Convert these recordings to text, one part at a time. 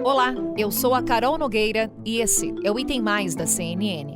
Olá, eu sou a Carol Nogueira e esse é o Item Mais da CNN.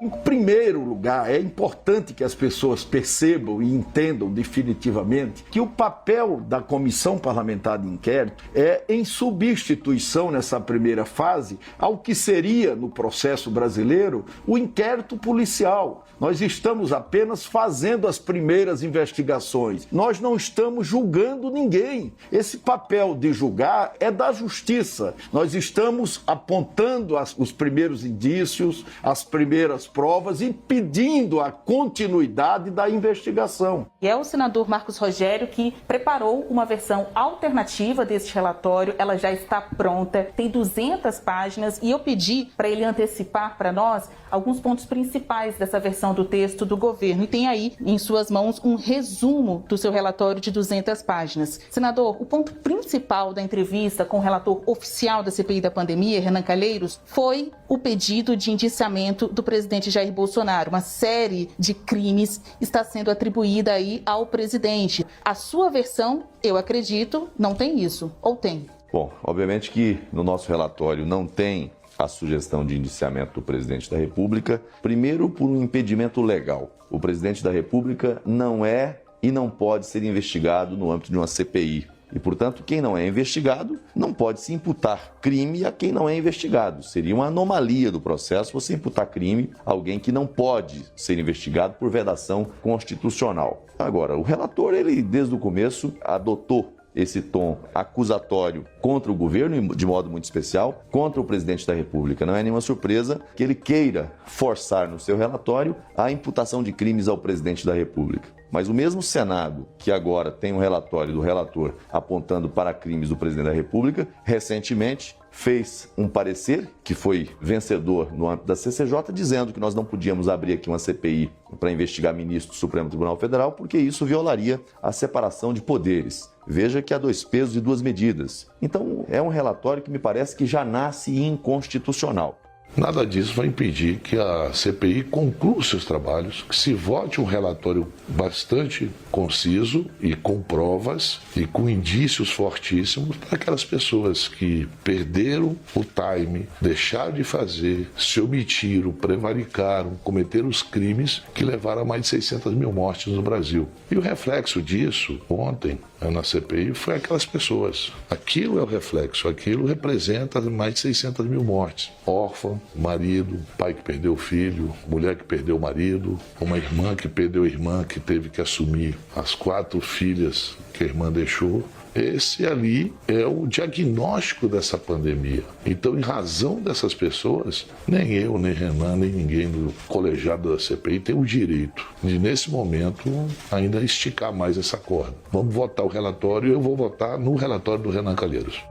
Em primeiro lugar, é importante que as pessoas percebam e entendam definitivamente que o papel da Comissão Parlamentar de Inquérito é em substituição, nessa primeira fase, ao que seria, no processo brasileiro, o inquérito policial. Nós estamos apenas fazendo as primeiras investigações. Nós não estamos julgando ninguém. Esse papel de julgar é da Justiça. Nós estamos apontando os primeiros indícios, as primeiras provas e pedindo a continuidade da investigação. E é o senador Marcos Rogério que preparou uma versão alternativa deste relatório. Ela já está pronta, tem 200 páginas e eu pedi para ele antecipar para nós alguns pontos principais dessa versão do texto do governo. E tem aí em suas mãos um resumo do seu relatório de 200 páginas. Senador, o ponto principal da entrevista com o relator oficial da CPI da pandemia, Renan Calheiros, foi o pedido de indiciamento do presidente Jair Bolsonaro. Uma série de crimes está sendo atribuída aí ao presidente. A sua versão, eu acredito, não tem isso. Ou tem? Bom, obviamente que no nosso relatório não tem a sugestão de indiciamento do presidente da República, primeiro por um impedimento legal. O presidente da República não é e não pode ser investigado no âmbito de uma CPI. E, portanto, quem não é investigado não pode se imputar crime a quem não é investigado. Seria uma anomalia do processo você imputar crime a alguém que não pode ser investigado por vedação constitucional. Agora, o relator, ele desde o começo adotou esse tom acusatório contra o governo, e de modo muito especial, contra o presidente da República. Não é nenhuma surpresa que ele queira forçar no seu relatório a imputação de crimes ao presidente da República. Mas o mesmo Senado, que agora tem um relatório do relator apontando para crimes do presidente da República, recentemente fez um parecer, que foi vencedor no âmbito da CCJ, dizendo que nós não podíamos abrir aqui uma CPI para investigar ministro do Supremo Tribunal Federal, porque isso violaria a separação de poderes. Veja que há dois pesos e duas medidas. Então, é um relatório que me parece que já nasce inconstitucional. Nada disso vai impedir que a CPI conclua seus trabalhos, que se vote um relatório bastante conciso e com provas e com indícios fortíssimos para aquelas pessoas que perderam o time, deixaram de fazer, se omitiram, prevaricaram, cometeram os crimes que levaram a mais de 600 mil mortes no Brasil. E o reflexo disso, ontem, na CPI, foi aquelas pessoas. Aquilo é o reflexo, aquilo representa mais de 600 mil mortes. Órfão, marido, pai que perdeu o filho, mulher que perdeu o marido, uma irmã que perdeu a irmã, que teve que assumir as 4 filhas que a irmã deixou. Esse ali é o diagnóstico dessa pandemia. Então, em razão dessas pessoas, nem eu, nem Renan, nem ninguém do colegiado da CPI tem o direito de, nesse momento, ainda esticar mais essa corda. Vamos votar o relatório e eu vou votar no relatório do Renan Calheiros.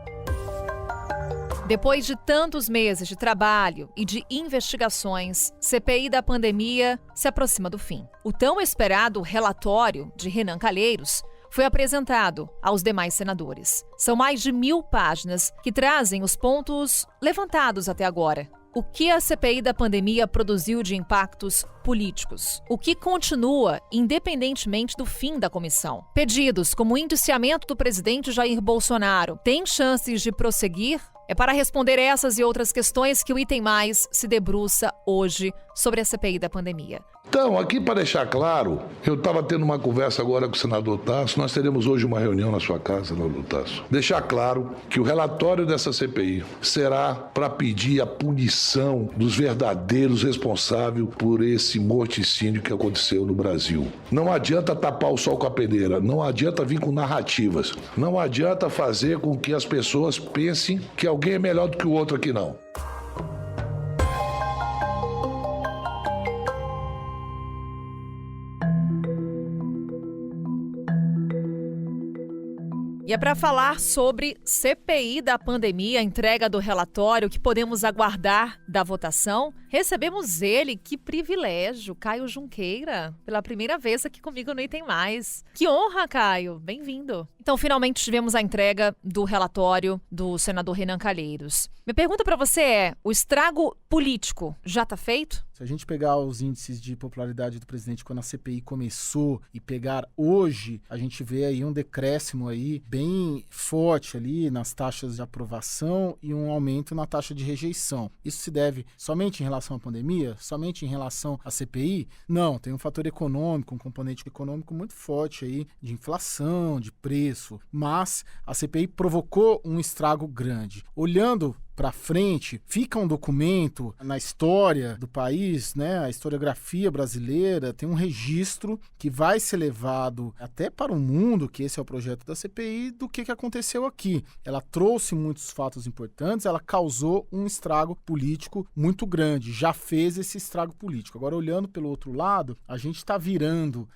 Depois de tantos meses de trabalho e de investigações, CPI da pandemia se aproxima do fim. O tão esperado relatório de Renan Calheiros foi apresentado aos demais senadores. São mais de 1000 páginas que trazem os pontos levantados até agora. O que a CPI da pandemia produziu de impactos políticos? O que continua, independentemente do fim da comissão? Pedidos como o indiciamento do presidente Jair Bolsonaro têm chances de prosseguir? É para responder essas e outras questões que o Item Mais se debruça hoje sobre a CPI da pandemia. Então, aqui para deixar claro, eu estava tendo uma conversa agora com o senador Tasso, nós teremos hoje uma reunião na sua casa, senador Tasso. Deixar claro que o relatório dessa CPI será para pedir a punição dos verdadeiros responsáveis por esse morticínio que aconteceu no Brasil. Não adianta tapar o sol com a peneira, não adianta vir com narrativas, não adianta fazer com que as pessoas pensem que alguém é melhor do que o outro aqui, não. E é para falar sobre CPI da pandemia, a entrega do relatório, que podemos aguardar da votação. Recebemos ele, que privilégio, Caio Junqueira, pela primeira vez aqui comigo no Item Mais. Que honra, Caio, bem-vindo. Então Então, finalmente tivemos a entrega do relatório do senador Renan Calheiros. Minha pergunta para você é, o estrago político já está feito? Se a gente pegar os índices de popularidade do presidente quando a CPI começou e pegar hoje, a gente vê aí um decréscimo aí bem forte ali nas taxas de aprovação e um aumento na taxa de rejeição. Isso se deve somente em relação à pandemia? Somente em relação à CPI? Não, tem um fator econômico, um componente econômico muito forte aí de inflação, de preço, mas a CPI provocou um estrago grande. Olhando para frente, fica um documento na história do país, né? A historiografia brasileira tem um registro que vai ser levado até para o mundo, que esse é o projeto da CPI, do que aconteceu aqui. Ela trouxe muitos fatos importantes, ela causou um estrago político muito grande, já fez esse estrago político. Agora, olhando pelo outro lado, a gente está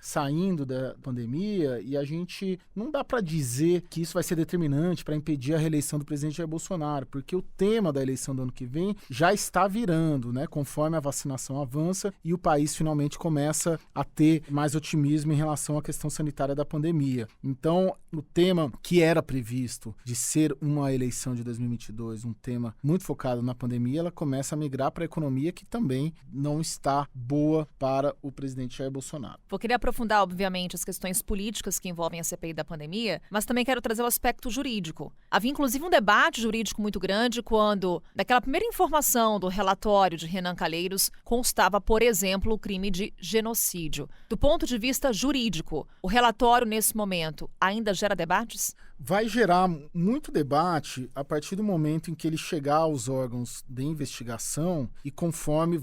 saindo da pandemia e a gente não dá para dizer que isso vai ser determinante para impedir a reeleição do presidente Jair Bolsonaro, porque o tema da eleição do ano que vem já está virando, né, conforme a vacinação avança e o país finalmente começa a ter mais otimismo em relação à questão sanitária da pandemia. Então, o tema que era previsto de ser uma eleição de 2022, um tema muito focado na pandemia, ela começa a migrar para a economia, que também não está boa para o presidente Jair Bolsonaro. Vou querer aprofundar, obviamente, as questões políticas que envolvem a CPI da pandemia, mas também quero trazer o aspecto jurídico. Havia, inclusive, um debate jurídico muito grande quando, daquela primeira informação do relatório de Renan Calheiros, constava, por exemplo, o crime de genocídio. Do ponto de vista jurídico, o relatório, nesse momento, ainda gera debates? Vai gerar muito debate a partir do momento em que ele chegar aos órgãos de investigação e conforme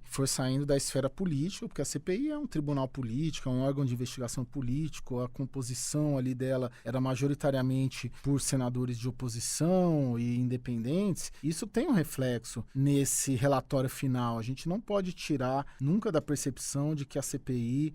for saindo da esfera política, porque a CPI é um tribunal político, é um órgão de investigação político, a composição ali dela era majoritariamente por senadores de oposição e independentes. Isso tem um reflexo nesse relatório final. A gente não pode tirar nunca da percepção de que a CPI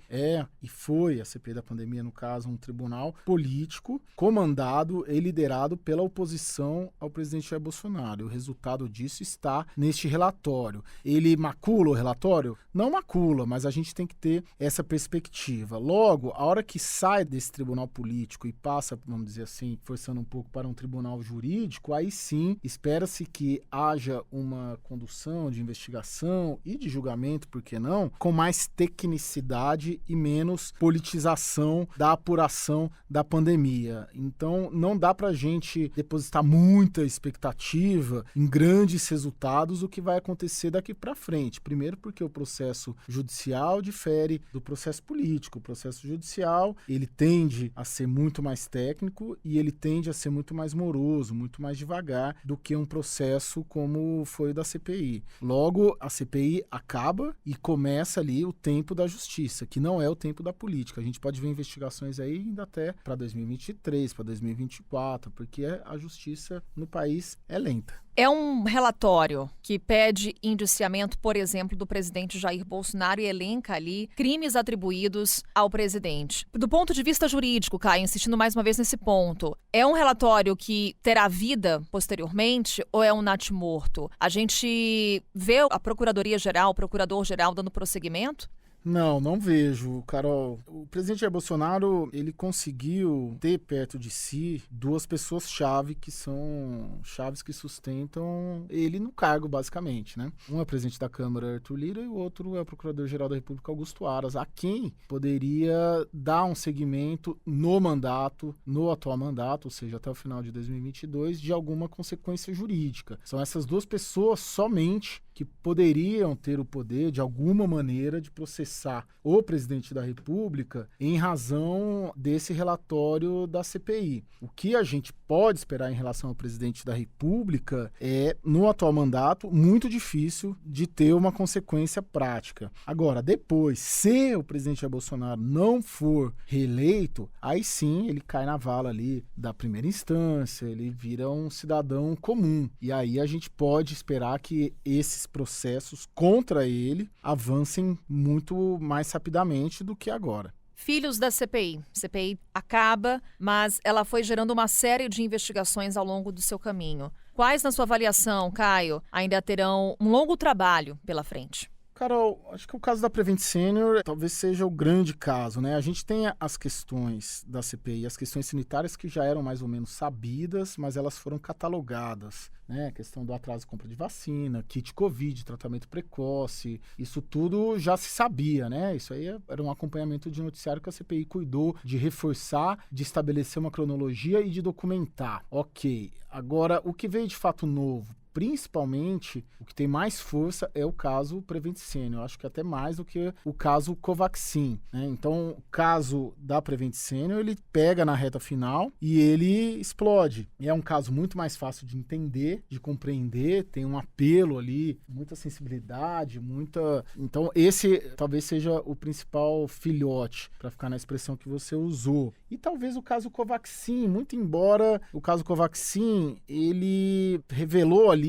a CPI da pandemia, no caso, um tribunal político, comandado e liderado pela oposição ao presidente Jair Bolsonaro. O resultado disso está neste relatório. Ele macula o relatório? Não macula, mas a gente tem que ter essa perspectiva. Logo, a hora que sai desse tribunal político e passa, vamos dizer assim, forçando um pouco para um tribunal jurídico, aí sim, espera-se que haja uma condução de investigação e de julgamento, por que não, com mais tecnicidade e menos politização da apuração da pandemia. Então, não dá para a gente depositar muita expectativa em grandes resultados o que vai acontecer daqui para frente. Primeiro, porque o processo judicial difere do processo político. O processo judicial, ele tende a ser muito mais técnico e ele tende a ser muito mais moroso, muito mais devagar do que um processo como foi o da CPI. Logo, a CPI acaba e começa ali o tempo da justiça, que não é o tempo da política. A gente pode ver investigações aí ainda até para 2023, para 2024, porque a justiça no país é lenta. É um relatório que pede indiciamento, por exemplo, do presidente Jair Bolsonaro e elenca ali crimes atribuídos ao presidente. Do ponto de vista jurídico, Caio, insistindo mais uma vez nesse ponto, é um relatório que terá vida posteriormente ou é um natimorto? A gente vê a Procuradoria-Geral, o Procurador-Geral dando prosseguimento? Não vejo, Carol. O presidente Jair Bolsonaro, ele conseguiu ter perto de si duas pessoas-chave que são chaves que sustentam ele no cargo, basicamente, né? Um é o presidente da Câmara, Arthur Lira, e o outro é o Procurador-Geral da República, Augusto Aras, a quem poderia dar um segmento no atual mandato, ou seja, até o final de 2022, de alguma consequência jurídica. São essas duas pessoas somente que poderiam ter o poder, de alguma maneira, de processar o presidente da República em razão desse relatório da CPI. O que a gente pode esperar em relação ao presidente da República é, no atual mandato, muito difícil de ter uma consequência prática. Agora, depois, se o presidente Jair Bolsonaro não for reeleito, aí sim ele cai na vala ali da primeira instância, ele vira um cidadão comum. E aí a gente pode esperar que esses processos contra ele avancem muito mais rapidamente do que agora. Filhos da CPI. CPI acaba, mas ela foi gerando uma série de investigações ao longo do seu caminho. Quais, na sua avaliação, Caio, ainda terão um longo trabalho pela frente? Carol, acho que o caso da Prevent Senior talvez seja o grande caso, né? A gente tem as questões da CPI, as questões sanitárias que já eram mais ou menos sabidas, mas elas foram catalogadas, né? A questão do atraso de compra de vacina, kit Covid, tratamento precoce, isso tudo já se sabia, né? Isso aí era um acompanhamento de noticiário que a CPI cuidou de reforçar, de estabelecer uma cronologia e de documentar. Ok, agora o que veio de fato novo? Principalmente, o que tem mais força é o caso Prevent Senior. Eu acho que até mais do que o caso Covaxin, né? Então, o caso da Prevent Senior, ele pega na reta final e ele explode. E é um caso muito mais fácil de entender, de compreender, tem um apelo ali, muita sensibilidade, muita... Então, esse talvez seja o principal filhote, para ficar na expressão que você usou. E talvez o caso Covaxin, muito embora o caso Covaxin, ele revelou ali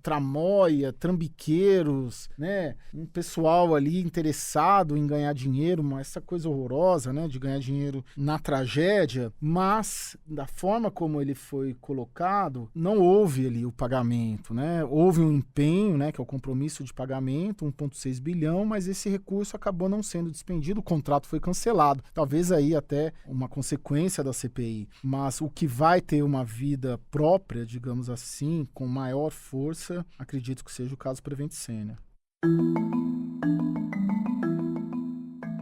tramóia, trambiqueiros, né? Um pessoal ali interessado em ganhar dinheiro, essa coisa horrorosa, né? De ganhar dinheiro na tragédia, mas da forma como ele foi colocado, não houve ali o pagamento, né? Houve um empenho, né? Que é o compromisso de pagamento, 1,6 bilhão, mas esse recurso acabou não sendo despendido, o contrato foi cancelado. Talvez aí até uma consequência da CPI, mas o que vai ter uma vida própria, digamos assim, com maior força, acredito que seja o caso Prevent Senior.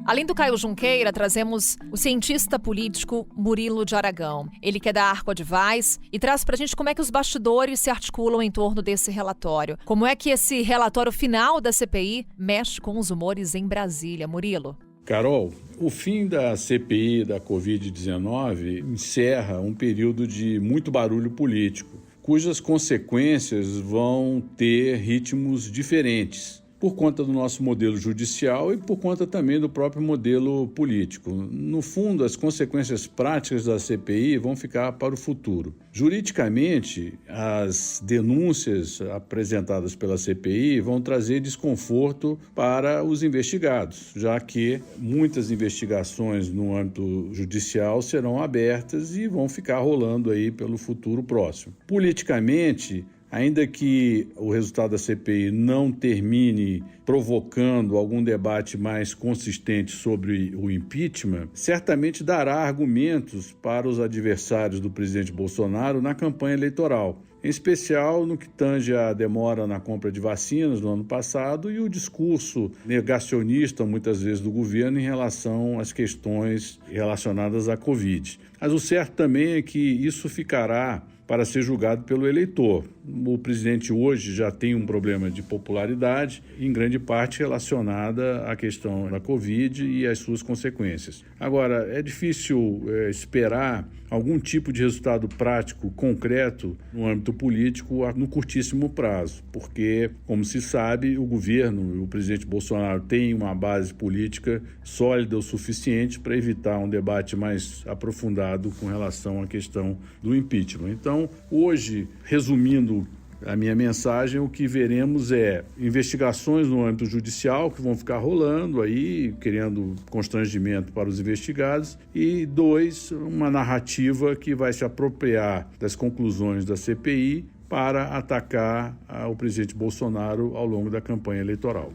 Além do Caio Junqueira, trazemos o cientista político Murilo de Aragão. Ele que é da Arco Advice e traz pra gente como é que os bastidores se articulam em torno desse relatório. Como é que esse relatório final da CPI mexe com os humores em Brasília. Murilo. Carol, o fim da CPI da Covid-19 encerra um período de muito barulho político, cujas consequências vão ter ritmos diferentes, por conta do nosso modelo judicial e por conta também do próprio modelo político. No fundo, as consequências práticas da CPI vão ficar para o futuro. Juridicamente, as denúncias apresentadas pela CPI vão trazer desconforto para os investigados, já que muitas investigações no âmbito judicial serão abertas e vão ficar rolando aí pelo futuro próximo. Politicamente, ainda que o resultado da CPI não termine provocando algum debate mais consistente sobre o impeachment, certamente dará argumentos para os adversários do presidente Bolsonaro na campanha eleitoral, em especial no que tange à demora na compra de vacinas no ano passado e o discurso negacionista, muitas vezes, do governo em relação às questões relacionadas à Covid. Mas o certo também é que isso ficará para ser julgado pelo eleitor. O presidente hoje já tem um problema de popularidade, em grande parte relacionada à questão da Covid e às suas consequências. Agora, é difícil esperar algum tipo de resultado prático, concreto, no âmbito político, no curtíssimo prazo, porque, como se sabe, o governo e o presidente Bolsonaro têm uma base política sólida o suficiente para evitar um debate mais aprofundado com relação à questão do impeachment. Então, hoje, resumindo a minha mensagem, o que veremos é investigações no âmbito judicial que vão ficar rolando aí, criando constrangimento para os investigados, e 2, uma narrativa que vai se apropriar das conclusões da CPI para atacar o presidente Bolsonaro ao longo da campanha eleitoral.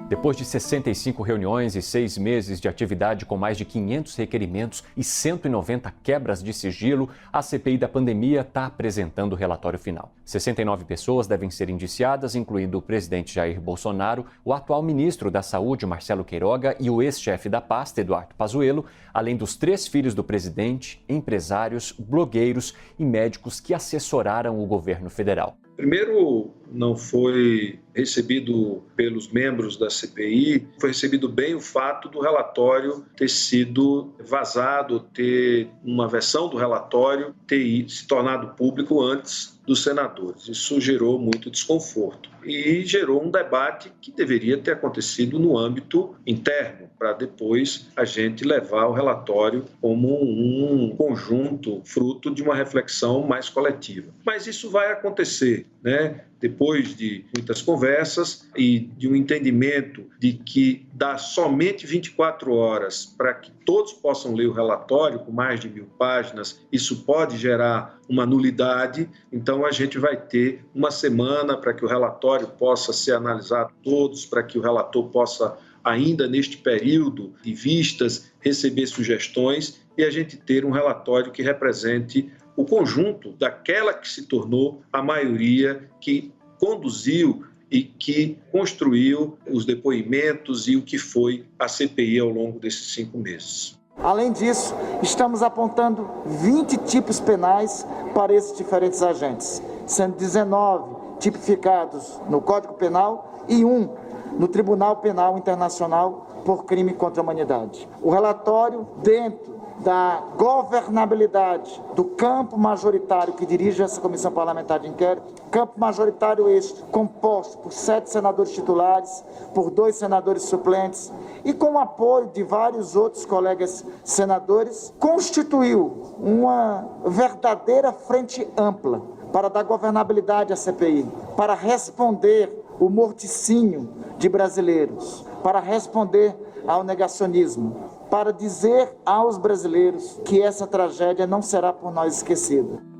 Depois de 65 reuniões e 6 meses de atividade com mais de 500 requerimentos e 190 quebras de sigilo, a CPI da pandemia está apresentando o relatório final. 69 pessoas devem ser indiciadas, incluindo o presidente Jair Bolsonaro, o atual ministro da Saúde, Marcelo Queiroga, e o ex-chefe da pasta, Eduardo Pazuello, além dos 3 filhos do presidente, empresários, blogueiros e médicos que assessoraram o governo federal. Primeiro, não foi recebido pelos membros da CPI, foi recebido bem o fato do relatório ter sido vazado, ter uma versão do relatório ter se tornado público antes dos senadores. Isso gerou muito desconforto e gerou um debate que deveria ter acontecido no âmbito interno, para depois a gente levar o relatório como um conjunto fruto de uma reflexão mais coletiva. Mas isso vai acontecer, né? depois de muitas conversas e de um entendimento de que dá somente 24 horas para que todos possam ler o relatório, com mais de 1.000 páginas, isso pode gerar uma nulidade, então a gente vai ter uma semana para que o relatório possa ser analisado todos, para que o relator possa, ainda neste período de vistas, receber sugestões e a gente ter um relatório que represente o conjunto daquela que se tornou a maioria que conduziu e que construiu os depoimentos e o que foi a CPI ao longo desses 5 meses. Além disso, estamos apontando 20 tipos penais para esses diferentes agentes, sendo 19 tipificados no Código Penal e 1 no Tribunal Penal Internacional por crime contra a humanidade. O relatório, dentro da governabilidade do campo majoritário que dirige essa comissão parlamentar de inquérito, campo majoritário este composto por 7 senadores titulares, por 2 senadores suplentes e com o apoio de vários outros colegas senadores, constituiu uma verdadeira frente ampla para dar governabilidade à CPI, para responder o morticínio de brasileiros, para responder ao negacionismo, para dizer aos brasileiros que essa tragédia não será por nós esquecida.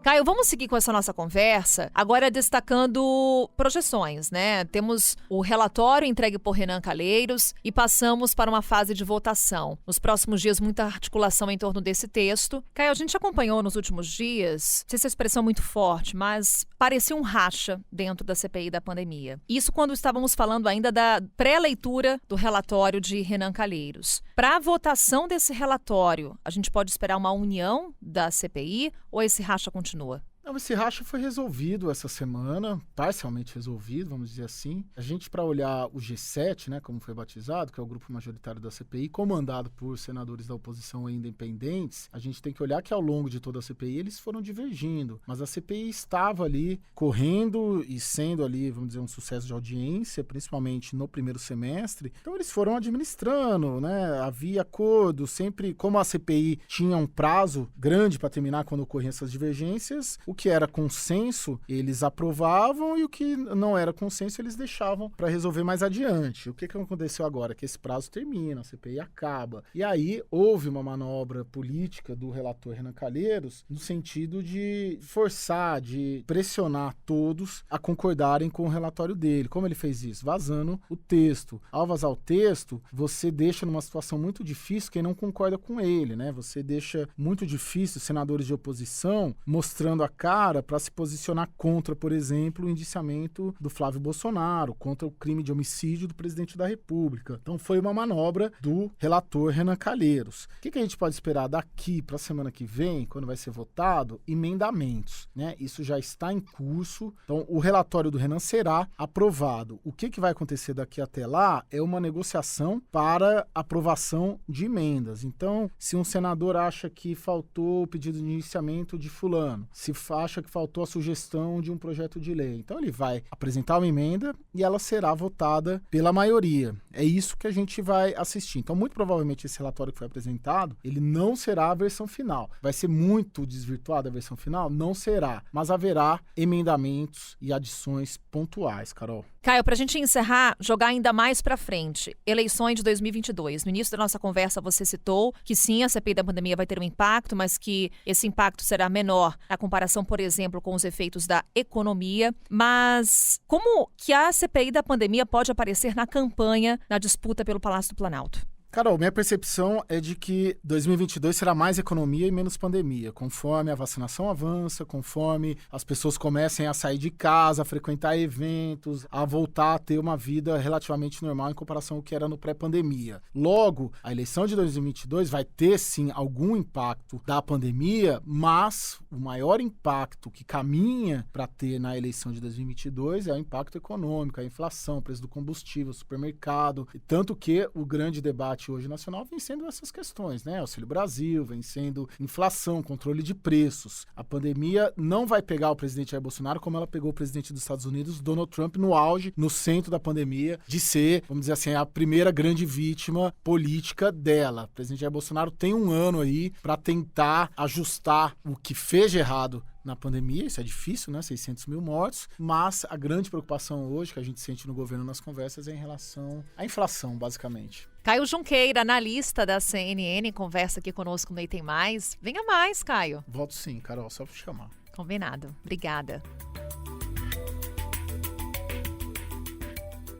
Caio, vamos seguir com essa nossa conversa, agora destacando projeções, né? Temos o relatório entregue por Renan Calheiros e passamos para uma fase de votação. Nos próximos dias, muita articulação em torno desse texto. Caio, a gente acompanhou nos últimos dias, não sei se a expressão é muito forte, mas parecia um racha dentro da CPI da pandemia. Isso quando estávamos falando ainda da pré-leitura do relatório de Renan Calheiros. Para a votação desse relatório, a gente pode esperar uma união da CPI ou esse racha continua? Não, esse racha foi resolvido essa semana, parcialmente resolvido, vamos dizer assim. A gente, para olhar o G7, né, como foi batizado, que é o grupo majoritário da CPI, comandado por senadores da oposição ainda independentes, a gente tem que olhar que ao longo de toda a CPI eles foram divergindo. Mas a CPI estava ali correndo e sendo ali, vamos dizer, um sucesso de audiência, principalmente no primeiro semestre. Então eles foram administrando, né? Havia acordo, sempre, como a CPI tinha um prazo grande para terminar quando ocorriam essas divergências, o que era consenso, eles aprovavam e o que não era consenso, eles deixavam para resolver mais adiante. O que aconteceu agora? Que esse prazo termina, a CPI acaba. E aí houve uma manobra política do relator Renan Calheiros no sentido de forçar, de pressionar todos a concordarem com o relatório dele. Como ele fez isso? Vazando o texto. Ao vazar o texto, você deixa numa situação muito difícil quem não concorda com ele, né? Você deixa muito difícil os senadores de oposição mostrando a cara para se posicionar contra, por exemplo, o indiciamento do Flávio Bolsonaro, contra o crime de homicídio do presidente da República. Então foi uma manobra do relator Renan Calheiros. O que a gente pode esperar daqui para a semana que vem, quando vai ser votado? Emendamentos, né? Isso já está em curso. Então o relatório do Renan será aprovado. O que vai acontecer daqui até lá é uma negociação para aprovação de emendas. Então, se um senador acha que faltou o pedido de indiciamento de fulano, se acha que faltou a sugestão de um projeto de lei. Então ele vai apresentar uma emenda e ela será votada pela maioria. É isso que a gente vai assistir. Então muito provavelmente esse relatório que foi apresentado, ele não será a versão final. Vai ser muito desvirtuada a versão final? Não será. Mas haverá emendamentos e adições pontuais, Carol. Caio, para a gente encerrar, jogar ainda mais para frente, eleições de 2022. No início da nossa conversa você citou que sim, a CPI da pandemia vai ter um impacto, mas que esse impacto será menor na comparação, por exemplo, com os efeitos da economia. Mas como que a CPI da pandemia pode aparecer na campanha, na disputa pelo Palácio do Planalto? Carol, minha percepção é de que 2022 será mais economia e menos pandemia, conforme a vacinação avança, conforme as pessoas comecem a sair de casa, a frequentar eventos, a voltar a ter uma vida relativamente normal em comparação ao que era no pré-pandemia. Logo, a eleição de 2022 vai ter, sim, algum impacto da pandemia, mas o maior impacto que caminha para ter na eleição de 2022 é o impacto econômico, a inflação, o preço do combustível, supermercado, tanto que o grande debate hoje nacional vem sendo essas questões, né? Auxílio Brasil, vem sendo inflação, controle de preços. A pandemia não vai pegar o presidente Jair Bolsonaro como ela pegou o presidente dos Estados Unidos, Donald Trump, no auge, no centro da pandemia, de ser, vamos dizer assim, a primeira grande vítima política dela. O presidente Jair Bolsonaro tem um ano aí para tentar ajustar o que fez de errado na pandemia, isso é difícil, né? 600 mil mortos, mas a grande preocupação hoje que a gente sente no governo nas conversas é em relação à inflação, basicamente. Caio Junqueira, analista da CNN, conversa aqui conosco no Item Mais. Venha mais, Caio. Volto sim, Carol, só para chamar. Combinado. Obrigada.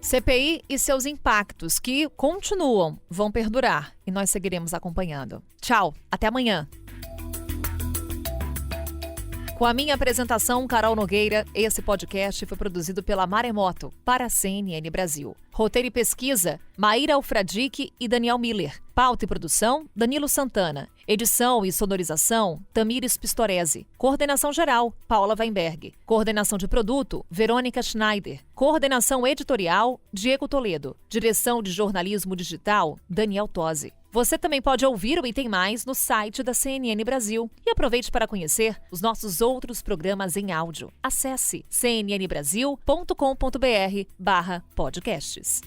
CPI e seus impactos, que continuam, vão perdurar, e nós seguiremos acompanhando. Tchau, até amanhã. Com a minha apresentação, Carol Nogueira, esse podcast foi produzido pela Maremoto para a CNN Brasil. Roteiro e pesquisa, Maíra Alfradique e Daniel Miller. Pauta e produção, Danilo Santana. Edição e sonorização, Tamires Pistoresi. Coordenação geral, Paula Weinberg. Coordenação de produto, Verônica Schneider. Coordenação editorial, Diego Toledo. Direção de jornalismo digital, Daniel Tosi. Você também pode ouvir o Item Mais no site da CNN Brasil. E aproveite para conhecer os nossos outros programas em áudio. Acesse cnnbrasil.com.br/podcasts.